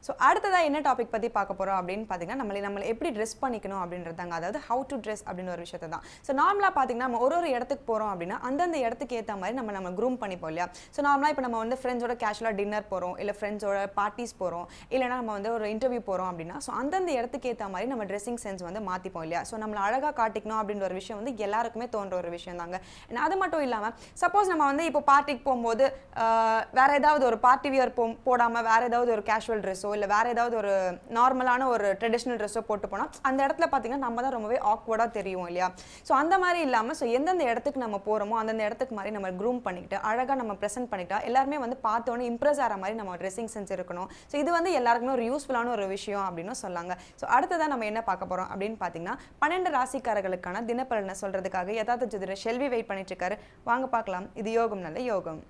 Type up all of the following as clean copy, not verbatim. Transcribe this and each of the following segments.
So அடுத்ததாக என்ன topic பற்றி பார்க்க போகிறோம் அப்படின்னு பார்த்தீங்கன்னா நம்மளை எப்படி ட்ரெஸ் பண்ணிக்கணும் அப்படின்றதாங்க. அதாவது ஹவு டு ட்ரெஸ் அப்படின்னு ஒரு விஷயத்தை தான். ஸோ நார்மலாக பார்த்தீங்கன்னா நம்ம ஒரு இடத்துக்கு போகிறோம் அப்படின்னா அந்தந்த இடத்துக்கு ஏற்ற மாதிரி நம்ம க்ரூம் பண்ணிப்போம் இல்லையா. ஸோ நார்மலாக இப்போ நம்ம ஃப்ரெண்ட்ஸோட கேஷுவலாக டின்னர் போகிறோம், இல்லை ஃப்ரெண்ட்ஸோட பார்ட்டிஸ் போகிறோம், இல்லைனா நம்ம ஒரு இன்டர்வியூ போகிறோம் அப்படின்னா ஸோ அந்தந்த இடத்துக்கு ஏற்ற மாதிரி நம்ம ட்ரெஸ்ஸிங் சென்ஸ் மாற்றிப்போம் இல்லையா. ஸோ நம்மளை அழகாக காட்டிக்கணும் அப்படின்ற ஒரு விஷயம் எல்லாருக்குமே தோன்ற ஒரு விஷயம் தாங்க. அது மட்டும் இல்லாமல் சப்போஸ் நம்ம இப்போ பார்ட்டிக்கு போகும்போது வேற ஏதாவது ஒரு பார்ட்டி வியர் போடாமல் வேற ஏதாவது ஒரு கேஷுவல் ட்ரெஸ்ஸோ இல்லை வேற ஏதாவது ஒரு நார்மலான ஒரு ட்ரெடிஷ்னல் ட்ரெஸ்ஸோ போட்டு போனால் அந்த இடத்துல பார்த்தீங்கன்னா நம்ம தான் ரொம்பவே ஆக்வர்டாக தெரியும் இல்லையா. ஸோ அந்த மாதிரி இல்லாமல் ஸோ எந்தெந்த இடத்துக்கு நம்ம போகிறோமோ அந்தந்த இடத்துக்கு மாதிரி நம்ம க்ரூம் பண்ணிக்கிட்டு அழகாக நம்ம ப்ரெசென்ட் பண்ணிக்கிட்டா எல்லாருமே பார்த்தோன்னே இம்ப்ரெஸ் ஆகிற மாதிரி நம்ம ட்ரெஸ்ஸிங் சென்ஸ் இருக்கணும். ஸோ இது எல்லாருக்குமே ஒரு யூஸ்ஃபுல்லான ஒரு விஷயம் அப்படின்னு சொல்லாங்க. ஸோ அடுத்ததான் நம்ம என்ன பார்க்க போகிறோம் அப்படின்னு பார்த்தீங்கன்னா 12 ராசிக்காரர்களுக்கான தினப்பலனை சொல்கிறதுக்காக யதார்த்த ஜோதிடர் ஷெல்வி வெயிட் பண்ணிட்டு இருக்காரு. வாங்க பார்க்கலாம். இது யோகம் நல்ல யோகம்.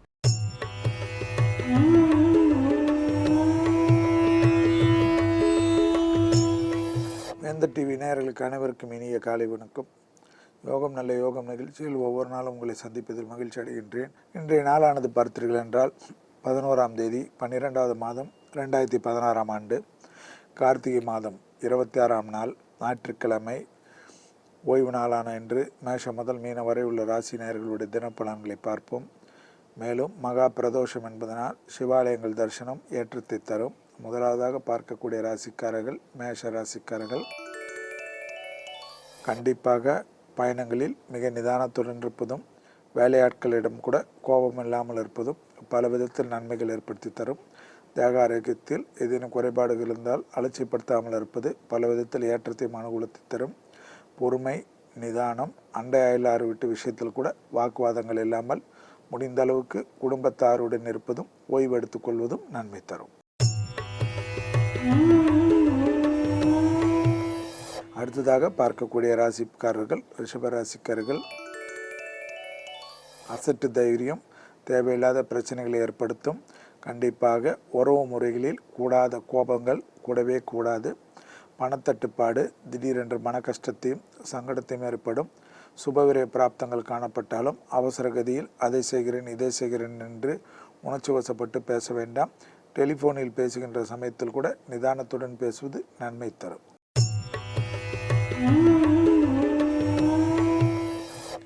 வேந்த டிவி நேயர்களுக்கு அனைவருக்கும் இனிய காலை வணக்கம். யோகம் நல்ல யோகம் நிகழ்ச்சியில் ஒவ்வொரு நாளும் உங்களை சந்திப்பதில் மகிழ்ச்சி அடைகின்றேன். இன்றைய நாளானது பார்த்தீர்கள் என்றால் 11ஆம் தேதி 12வது மாதம் 2016ஆம் ஆண்டு கார்த்திகை மாதம் 26ஆம் நாள் ஞாயிற்றுக்கிழமை ஓய்வு நாளான இன்று மேஷம் முதல் மீன வரை உள்ள ராசி நேயர்களுடைய தினப்பலன்களை பார்ப்போம். மேலும் மகா பிரதோஷம் என்பதனால் சிவாலயங்கள் தரிசனம் ஏற்றத்தை தரும். முதலாவதாக பார்க்கக்கூடிய ராசிக்காரர்கள் மேஷ ராசிக்காரர்கள். கண்டிப்பாக பயணங்களில் மிக நிதானத்துடன் இருப்பதும் வேலையாட்களிடம் கூட கோபம் இல்லாமல் இருப்பதும் பல விதத்தில் நன்மைகள் ஏற்படுத்தி தரும். தேக ஆரோக்கியத்தில் ஏதேனும் குறைபாடுகள் இருந்தால் அலட்சியப்படுத்தாமல் இருப்பது பல விதத்தில் ஏற்றத்தையும் அனுகூலத்தை தரும். பொறுமை, நிதானம், அண்டை அயலாறு விட்டு விஷயத்தில் கூட வாக்குவாதங்கள் இல்லாமல் முடிந்த அளவுக்கு குடும்பத்தாருடன் இருப்பதும் ஓய்வு எடுத்துக்கொள்வதும் நன்மை தரும். அடுத்ததாக பார்க்கக்கூடிய ராசிக்காரர்கள் ரிஷப ராசிக்காரர்கள். அசட்டு தைரியம் தேவையில்லாத பிரச்சனைகளை ஏற்படுத்தும். கண்டிப்பாக உறவு முறைகளில் கூடாத கோபங்கள் கூடவே கூடாது. பணத்தட்டுப்பாடு, திடீரென்று மன கஷ்டத்தையும் சங்கடத்தையும் ஏற்படும். சுபவிரை பிராப்தங்கள் காணப்பட்டாலும் அவசர கதியில் அதை செய்கிறேன் இதை செய்கிறேன் என்று உணர்ச்சி வசப்பட்டு பேச வேண்டாம். டெலிஃபோனில் பேசுகின்ற சமயத்தில் கூட நிதானத்துடன் பேசுவது நன்மை தரும்.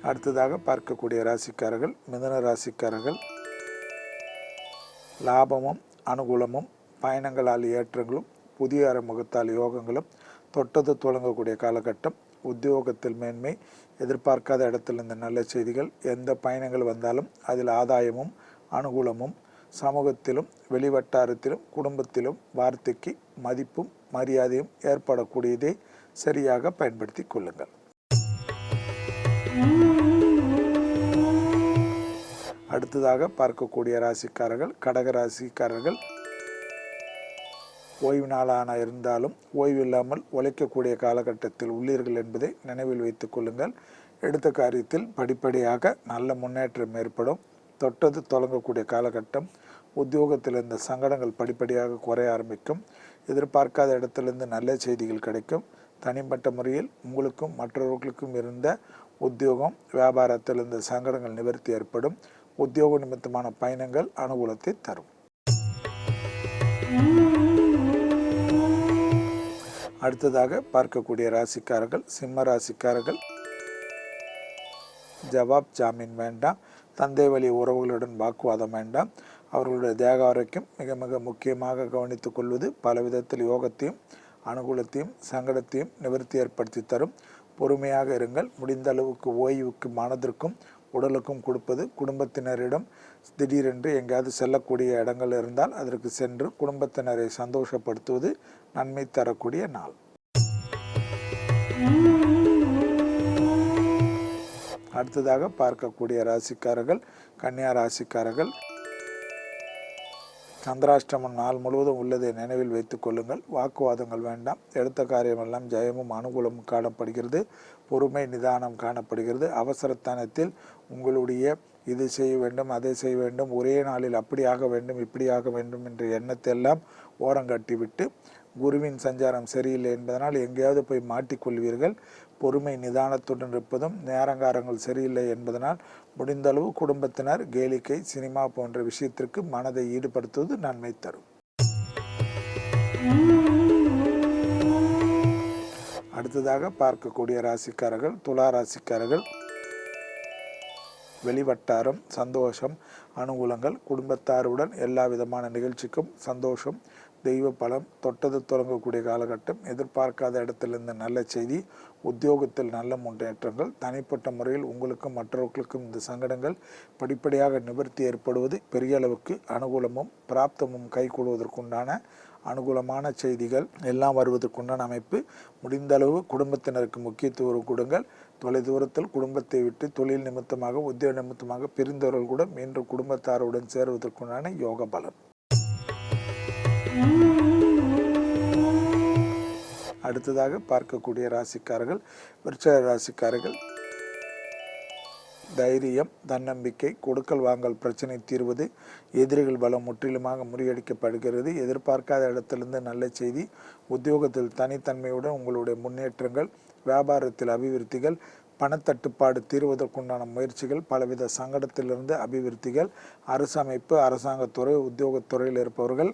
அடுத்ததாக பார்க்கக்கூடிய ராசிக்காரர்கள் மிதுன ராசிக்காரர்கள். லாபமும் அனுகூலமும் பயணங்களால் ஏற்றங்களும் புதிய அறிமுகத்தால் யோகங்களும் தொட்டது தொடங்கக்கூடிய காலகட்டம். உத்தியோகத்தில் மேன்மை, எதிர்பார்க்காத இடத்திலிருந்து நல்ல செய்திகள், எந்த பயணங்கள் வந்தாலும் அதில் ஆதாயமும் அனுகூலமும். சமூகத்திலும் வெளிவட்டாரத்திலும் குடும்பத்திலும் வார்த்தைக்கு மதிப்பும் மரியாதையும் ஏற்படக்கூடியதை சரியாக பயன்படுத்தி கொள்ளுங்கள். அடுத்ததாக பார்க்கக்கூடிய ராசிக்காரர்கள் கடக ராசிக்காரர்கள். ஓய்வு நாளான இருந்தாலும் ஓய்வு இல்லாமல் உழைக்கக்கூடிய காலகட்டத்தில் உள்ளீர்கள் என்பதை நினைவில் வைத்துக் கொள்ளுங்கள். எடுத்த காரியத்தில் படிப்படியாக நல்ல முன்னேற்றம் ஏற்படும். தொட்டது தொடங்கக்கூடிய காலகட்டம். உத்தியோகத்தில் இருந்த சங்கடங்கள் படிப்படியாக குறைய ஆரம்பிக்கும். எதிர்பார்க்காத இடத்திலிருந்து நல்ல செய்திகள் கிடைக்கும். தனிப்பட்ட முறையில் உங்களுக்கும் மற்றவர்களுக்கும் இருந்த உத்தியோகம் வியாபாரத்தில் இருந்த சங்கடங்கள் நிவர்த்தி ஏற்படும். உத்தியோக நிமித்தமான பயணங்கள் அனுகூலத்தை தரும். அடுத்ததாக பார்க்கக்கூடிய ராசிக்காரர்கள் சிம்ம ராசிக்காரர்கள். ஜவாப் ஜாமீன் வேண்டாம். தந்தை வழி உறவுகளுடன் வாக்குவாதம் வேண்டாம். அவர்களுடைய தேக ஆரோக்கியம் மிக மிக முக்கியமாக கவனித்துக் கொள்வது பல விதத்தில் யோகத்தையும் அனுகூலத்தையும் சங்கடத்தையும் நிவர்த்தி ஏற்படுத்தி தரும். பொறுமையாக இருங்கள். முடிந்த அளவுக்கு ஓய்வுக்கு மனதிற்கும் உடலுக்கும் கொடுப்பது. குடும்பத்தினரிடம் திடீரென்று எங்கேயாவது செல்லக்கூடிய இடங்கள் இருந்தால் அதற்கு சென்று குடும்பத்தினரை சந்தோஷப்படுத்துவது நன்மை தரக்கூடிய நாள். அடுத்ததாக பார்க்கக்கூடிய ராசிக்காரர்கள் கன்னியா ராசிக்காரர்கள். சந்திராஷ்டமம் நாள் முழுவதும் உள்ளதை நினைவில் வைத்துக் கொள்ளுங்கள். வாக்குவாதங்கள் வேண்டாம். எடுத்த காரியமெல்லாம் ஜெயமும் அனுகூலமும் காணப்படுகிறது. பொறுமை நிதானம் காணப்படுகிறது. அவசரத்தனத்தில் உங்களுடைய இது செய்ய வேண்டும் அதை செய்ய வேண்டும் ஒரே நாளில் அப்படியாக வேண்டும் இப்படியாக வேண்டும் என்ற எண்ணத்தை எல்லாம் ஓரங்கட்டிவிட்டு குருவின் சஞ்சாரம் சரியில்லை என்பதனால் எங்கேயாவது போய் மாட்டிக்கொள்வீர்கள். பொறுமை நிதானத்துடன் இருப்பதும், நேரங்காரங்கள் சரியில்லை என்பதனால் முடிந்தளவு குடும்பத்தினர் கேளிக்கை, சினிமா போன்ற விஷயத்திற்கு மனதை ஈடுபடுத்துவது நன்மை தரும். அடுத்ததாக பார்க்கக்கூடிய ராசிக்காரர்கள் துலா ராசிக்காரர்கள். வெளிவட்டாரம், சந்தோஷம், அனுகூலங்கள், குடும்பத்தாருடன் எல்லா விதமான நிகழ்ச்சிக்கும் சந்தோஷம், தெய்வ பலம், தொட்டது தொடங்கக்கூடிய காலகட்டம், எதிர்பார்க்காத இடத்திலிருந்து நல்ல செய்தி, உத்தியோகத்தில் நல்ல முன்னேற்றங்கள், தனிப்பட்ட முறையில் உங்களுக்கும் மற்றவர்களுக்கும் இந்த சங்கடங்கள் படிப்படியாக நிவர்த்தி ஏற்படுவது பெரிய அளவுக்கு அனுகூலமும் பிராப்தமும் கைகூடுவதற்குண்டான அனுகூலமான செய்திகள் எல்லாம் வருவதற்குண்டான அமைப்பு. முடிந்தளவு குடும்பத்தினருக்கு முக்கியத்துவம் கொடுங்கள். தொலைதூரத்தில் குடும்பத்தை விட்டு தொழில் நிமித்தமாக, உத்தியோக நிமித்தமாக பிரிந்தவர்கள் கூட மீண்டும் குடும்பத்தாருடன் சேருவதற்குண்டான யோக பலன். அடுத்ததாக பார்க்கக்கூடிய ராசிக்காரர்கள் விருச்சிக ராசிக்காரர்கள். தைரியம், தன்னம்பிக்கை, கொடுக்கல் வாங்கல் பிரச்சனை தீர்வது, எதிரிகள் பலம் முற்றிலுமாக முறியடிக்கப்படுகிறது. எதிர்பார்க்காத இடத்திலிருந்து நல்ல செய்தி, உத்தியோகத்தில் தனித்தன்மையுடன் உங்களுடைய முன்னேற்றங்கள், வியாபாரத்தில் அபிவிருத்திகள், பணத்தட்டுப்பாடு தீர்வதற்குண்டான முயற்சிகள், பலவித சங்கடத்திலிருந்து அபிவிருத்திகள், அரசு அமைப்பு, அரசாங்கத்துறை, உத்தியோகத்துறையில் இருப்பவர்கள்,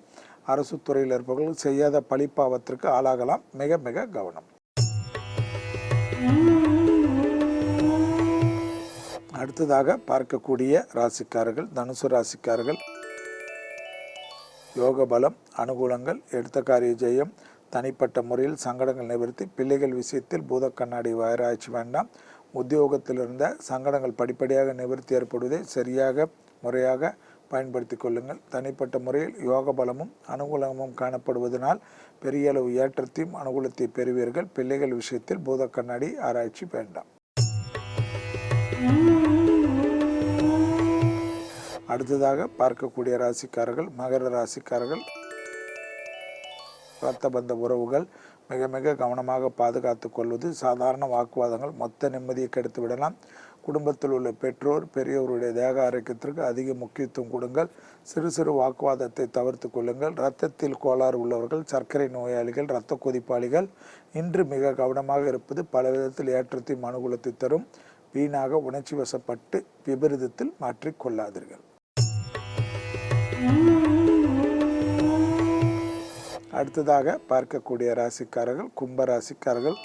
அரசு துறையில் இருப்பவர்கள் செய்யாத பழிப்பாவத்திற்கு ஆளாகலாம். மிக மிக கவனம். அடுத்ததாக பார்க்கக்கூடிய ராசிக்காரர்கள் தனுசு ராசிக்காரர்கள். யோக பலம், அனுகூலங்கள், எடுத்த காரிய ஜெயம், தனிப்பட்ட முறையில் சங்கடங்கள் நிவர்த்தி, பிள்ளைகள் விஷயத்தில் பூத கண்ணாடி ஆராய்ச்சி வேண்டாம். உத்தியோகத்தில் இருந்த சங்கடங்கள் படிப்படியாக நிவர்த்தி ஏற்படுவதை சரியாக முறையாக பயன்படுத்தி கொள்ளுங்கள். தனிப்பட்ட முறையில் யோக பலமும் அனுகூலமும் காணப்படுவதனால் பெரிய அளவு ஏற்றத்தையும் அனுகூலத்தை பெறுவீர்கள். பிள்ளைகள் விஷயத்தில் பூத கண்ணாடி ஆராய்ச்சி வேண்டாம். அடுத்ததாக பார்க்கக்கூடிய ராசிக்காரர்கள் மகர ராசிக்காரர்கள். இரத்த பந்த உறவுகள் மிக மிக கவனமாக பாதுகாத்து கொள்வது. சாதாரண வாக்குவாதங்கள் மொத்த நிம்மதியை கெடுத்து விடலாம். குடும்பத்தில் உள்ள பெற்றோர் பெரியோருடைய தேக ஆரோக்கியத்திற்கு அதிக முக்கியத்துவம் கொடுங்கள். சிறு சிறு வாக்குவாதத்தை தவிர்த்து கொள்ளுங்கள். இரத்தத்தில் கோளாறு உள்ளவர்கள், சர்க்கரை நோயாளிகள், இரத்த கொதிப்பாளிகள் இன்று மிக கவனமாக இருப்பது பல விதத்தில் ஏற்றத்தையும் அனுகூலத்தை தரும். வீணாக உணர்ச்சி வசப்பட்டு விபரீதத்தில் மாற்றிக்கொள்ளாதீர்கள். அடுத்ததாக பார்க்கக்கூடிய ராசிக்காரர்கள் கும்ப ராசிக்காரர்கள்.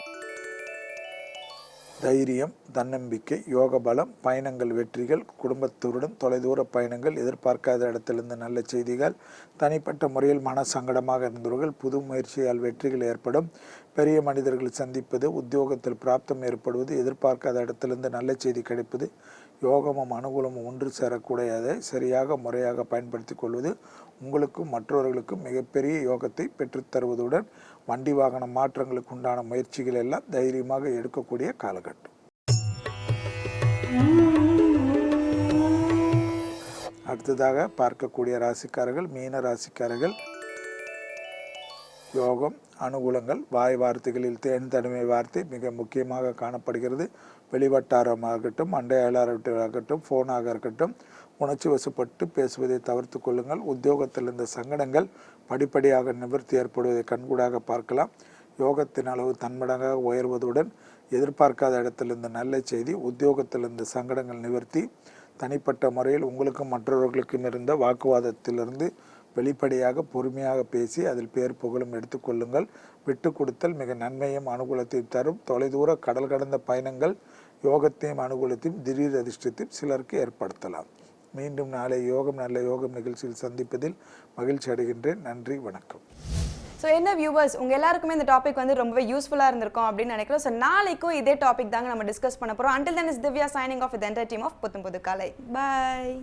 தைரியம், தன்னம்பிக்கை, யோக பலம், பயணங்கள் வெற்றிகள், குடும்பத்துடன் தொலைதூர பயணங்கள், எதிர்பார்க்காத இடத்திலிருந்து நல்ல செய்திகள், தனிப்பட்ட முறையில் மன சங்கடமாக இருந்தவர்கள் புது முயற்சியால் வெற்றிகள் ஏற்படும். பெரிய மனிதர்கள் சந்திப்பது, உத்தியோகத்தில் பிராப்தம் ஏற்படுவது, எதிர்பார்க்காத இடத்திலிருந்து நல்ல செய்தி கிடைப்பது, யோகமும் அனுகூலமும் ஒன்று சேரக்கூடியதை சரியாக முறையாக பயன்படுத்தி கொள்வது உங்களுக்கும் மற்றவர்களுக்கும் மிகப்பெரிய யோகத்தை பெற்றுத்தருவதுடன் வண்டி வாகன மாற்றங்களுக்கு உண்டான முயற்சிகள் எல்லாம் தைரியமாக எடுக்கக்கூடிய காலகட்டம். அடுத்ததாக பார்க்கக்கூடிய ராசிக்காரர்கள் மீன ராசிக்காரர்கள். யோகம், அனுகூலங்கள், வாய் வார்த்தைகளில் தேன் தனிமை வார்த்தை மிக முக்கியமாக காணப்படுகிறது. வெளிவட்டாரமாகட்டும், அண்டை அயலாகட்டும், ஃபோனாக இருக்கட்டும், உணர்ச்சி வசப்பட்டு பேசுவதை தவிர்த்து கொள்ளுங்கள். உத்தியோகத்தில் இந்த சங்கடங்கள் படிப்படியாக நிவர்த்தி ஏற்படுவதை கண்கூடாக பார்க்கலாம். யோகத்தின் அளவு தன்மடங்காக உயர்வதுடன் எதிர்பார்க்காத இடத்திலிருந்து நல்ல செய்தி, உத்தியோகத்தில் இந்த சங்கடங்கள் நிவர்த்தி, தனிப்பட்ட முறையில் உங்களுக்கும் மற்றவர்களுக்கும் இருந்த வாக்குவாதத்திலிருந்து வெளிப்படையாக பொறுமையாக பேசி அதில் பேர் புகழும் எடுத்துக்கொள்ளுங்கள். விட்டு கொடுத்தல் மிக நன்மையும் அனுகூலத்தையும் தரும். தொலைதூர கடல் கடந்த பயணங்கள் யோகத்தையும் அனுகூலத்தையும் திடீர் அதிர்ஷ்டத்தையும் சிலருக்கு ஏற்படுத்தலாம். மீண்டும் நாளை யோகம் நல்ல யோகம் நிகழ்ச்சியில் சந்திப்பதில் மகிழ்ச்சி அடைகின்றேன். நன்றி, வணக்கம். ஸோ என்ன வியூவர்ஸ், உங்கள் எல்லாருக்குமே இந்த டாபிக் வந்து ரொம்பவே யூஸ்ஃபுல்லாக இருந்திருக்கும் அப்படின்னு நினைக்கிறோம். ஸோ நாளைக்கும் இதே டாபிக் தாங்க நம்ம டிஸ்கஸ் பண்ண போகிறோம். Until then is Divya signing off with the entire team of புத்தம் புது காலை. Bye.